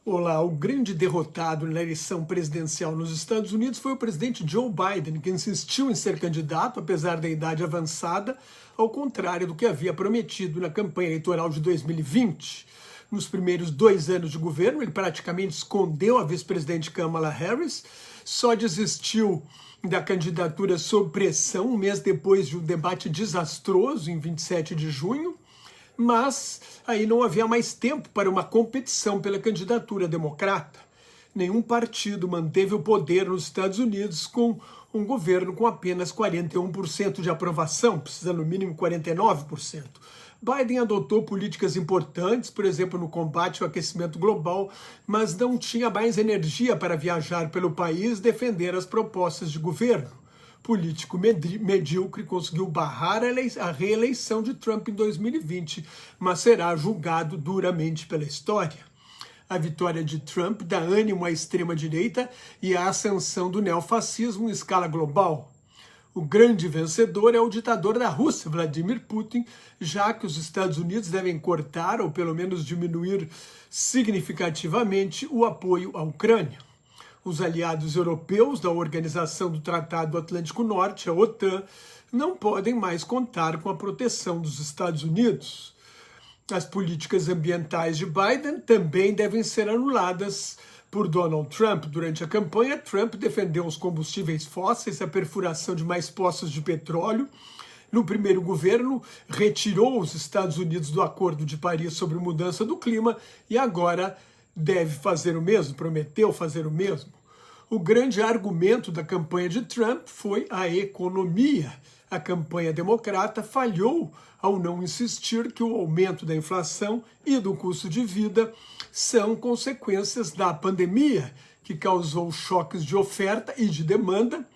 Olá, o grande derrotado na eleição presidencial nos Estados Unidos foi o presidente Joe Biden, que insistiu em ser candidato, apesar da idade avançada, ao contrário do que havia prometido na campanha eleitoral de 2020. Nos primeiros 2 anos de governo, ele praticamente escondeu a vice-presidente Kamala Harris, só desistiu da candidatura sob pressão um mês depois de um debate desastroso em 27 de junho, mas aí não havia mais tempo para uma competição pela candidatura democrata. Nenhum partido manteve o poder nos Estados Unidos com um governo com apenas 41% de aprovação, precisa no mínimo 49%. Biden adotou políticas importantes, por exemplo, no combate ao aquecimento global, mas não tinha mais energia para viajar pelo país e defender as propostas de governo. Político medíocre conseguiu barrar a reeleição de Trump em 2020, mas será julgado duramente pela história. A vitória de Trump dá ânimo à extrema-direita e à ascensão do neofascismo em escala global. O grande vencedor é o ditador da Rússia, Vladimir Putin, já que os Estados Unidos devem cortar ou pelo menos diminuir significativamente o apoio à Ucrânia. Os aliados europeus da Organização do Tratado Atlântico Norte, a OTAN, não podem mais contar com a proteção dos Estados Unidos. As políticas ambientais de Biden também devem ser anuladas por Donald Trump. Durante a campanha, Trump defendeu os combustíveis fósseis, a perfuração de mais poços de petróleo. No primeiro governo, retirou os Estados Unidos do Acordo de Paris sobre mudança do clima e agora deve fazer o mesmo, prometeu fazer o mesmo. O grande argumento da campanha de Trump foi a economia. A campanha democrata falhou ao não insistir que o aumento da inflação e do custo de vida são consequências da pandemia, que causou choques de oferta e de demanda.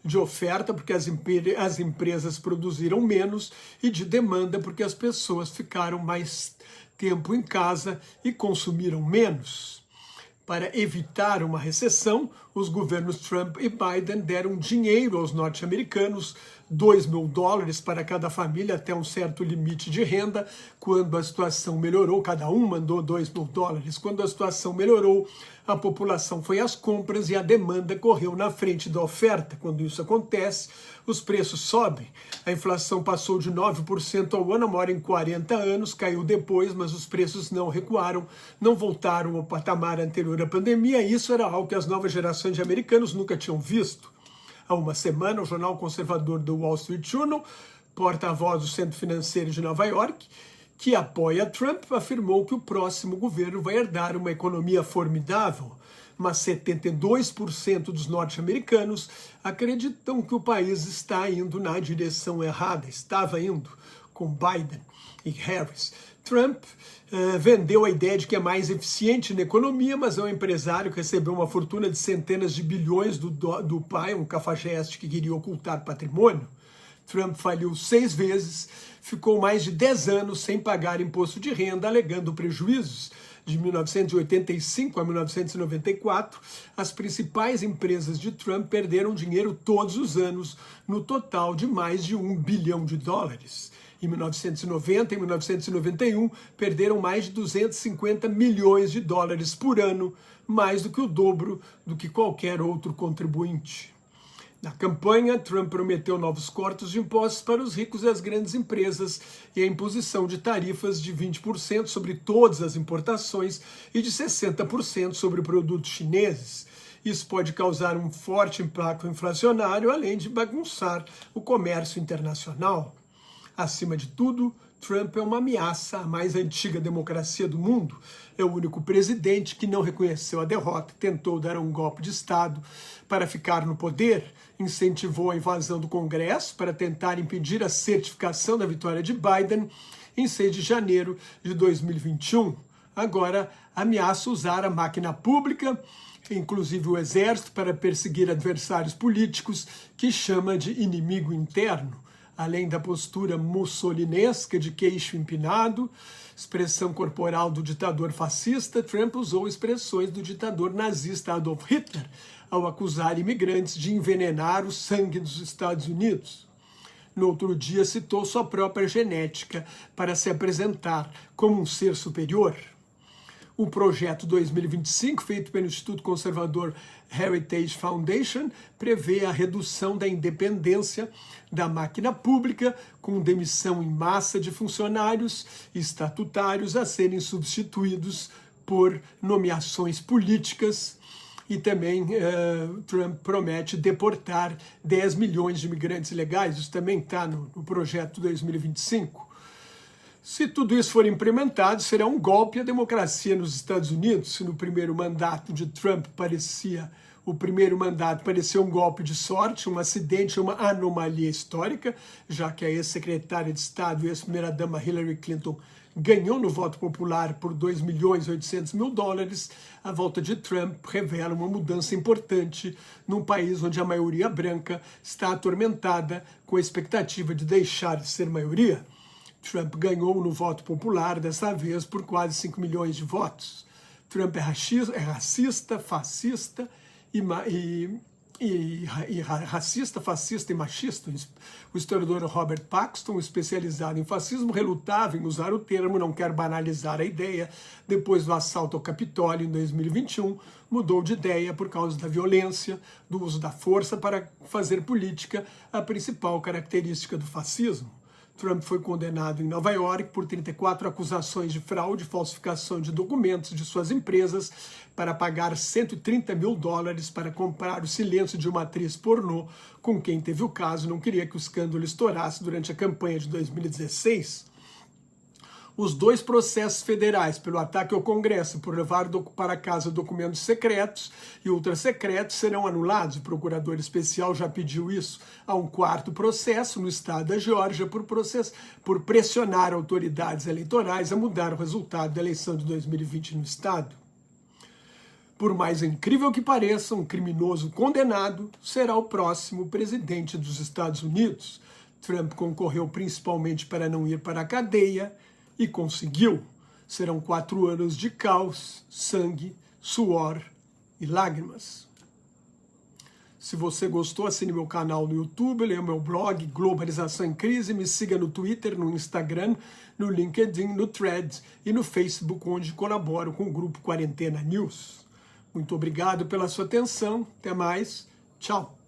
De oferta porque as empresas produziram menos e de demanda porque as pessoas ficaram mais tempo em casa e consumiram menos. Para evitar uma recessão, os governos Trump e Biden deram dinheiro aos norte-americanos, $2.000 para cada família até um certo limite de renda. Quando a situação melhorou, cada um mandou $2.000. Quando a situação melhorou, a população foi às compras e a demanda correu na frente da oferta. Quando isso acontece, os preços sobem. A inflação passou de 9% ao ano, mora em 40 anos, caiu depois, mas os preços não recuaram, não voltaram ao patamar anterior à pandemia. Isso era algo que as novas gerações de americanos nunca tinham visto. Há uma semana, o jornal conservador do Wall Street Journal, porta-voz do Centro Financeiro de Nova York, que apoia Trump, afirmou que o próximo governo vai herdar uma economia formidável, mas 72% dos norte-americanos acreditam que o país está indo na direção errada, estava indo com Biden e Harris. Trump vendeu a ideia de que é mais eficiente na economia, mas é um empresário que recebeu uma fortuna de centenas de bilhões do pai, um cafajeste que queria ocultar patrimônio. Trump faliu 6 vezes, ficou mais de 10 anos sem pagar imposto de renda, alegando prejuízos. De 1985 a 1994, as principais empresas de Trump perderam dinheiro todos os anos, no total de mais de $1 bilhão. Em 1990 e 1991, perderam mais de $250 milhões por ano, mais do que o dobro do que qualquer outro contribuinte. Na campanha, Trump prometeu novos cortes de impostos para os ricos e as grandes empresas e a imposição de tarifas de 20% sobre todas as importações e de 60% sobre produtos chineses. Isso pode causar um forte impacto inflacionário, além de bagunçar o comércio internacional. Acima de tudo, Trump é uma ameaça à mais antiga democracia do mundo. É o único presidente que não reconheceu a derrota, tentou dar um golpe de Estado para ficar no poder, incentivou a invasão do Congresso para tentar impedir a certificação da vitória de Biden em 6 de janeiro de 2021. Agora ameaça usar a máquina pública, inclusive o exército, para perseguir adversários políticos que chama de inimigo interno. Além da postura mussolinesca de queixo empinado, expressão corporal do ditador fascista, Trump usou expressões do ditador nazista Adolf Hitler ao acusar imigrantes de envenenar o sangue dos Estados Unidos. No outro dia, citou sua própria genética para se apresentar como um ser superior. O projeto 2025, feito pelo Instituto Conservador Heritage Foundation, prevê a redução da independência da máquina pública, com demissão em massa de funcionários estatutários a serem substituídos por nomeações políticas. E também Trump promete deportar 10 milhões de imigrantes ilegais. Isso também está no projeto 2025. Se tudo isso for implementado, será um golpe à democracia nos Estados Unidos. Se no primeiro mandato de Trump parecia um golpe de sorte, um acidente, uma anomalia histórica, já que a ex-secretária de Estado e ex-primeira-dama Hillary Clinton ganhou no voto popular por 2.800.000 dólares, a volta de Trump revela uma mudança importante num país onde a maioria branca está atormentada com a expectativa de deixar de ser maioria. Trump ganhou no voto popular, dessa vez por quase 5 milhões de votos. Trump é racista, fascista e machista. O historiador Robert Paxton, especializado em fascismo, relutava em usar o termo, não quer banalizar a ideia. Depois do assalto ao Capitólio em 2021, mudou de ideia por causa da violência, do uso da força para fazer política, a principal característica do fascismo. Trump foi condenado em Nova York por 34 acusações de fraude e falsificação de documentos de suas empresas para pagar 130 mil dólares para comprar o silêncio de uma atriz pornô com quem teve o caso, não queria que o escândalo estourasse durante a campanha de 2016. Os dois processos federais pelo ataque ao Congresso por levar para casa documentos secretos e ultrasecretos serão anulados. O procurador especial já pediu isso. Há um quarto processo no estado da Geórgia por pressionar autoridades eleitorais a mudar o resultado da eleição de 2020 no estado. Por mais incrível que pareça, um criminoso condenado será o próximo presidente dos Estados Unidos. Trump concorreu principalmente para não ir para a cadeia, e conseguiu. Serão 4 anos de caos, sangue, suor e lágrimas. Se você gostou, assine meu canal no YouTube, leia meu blog Globalização em Crise, me siga no Twitter, no Instagram, no LinkedIn, no Threads e no Facebook, onde colaboro com o grupo Quarentena News. Muito obrigado pela sua atenção, até mais, tchau!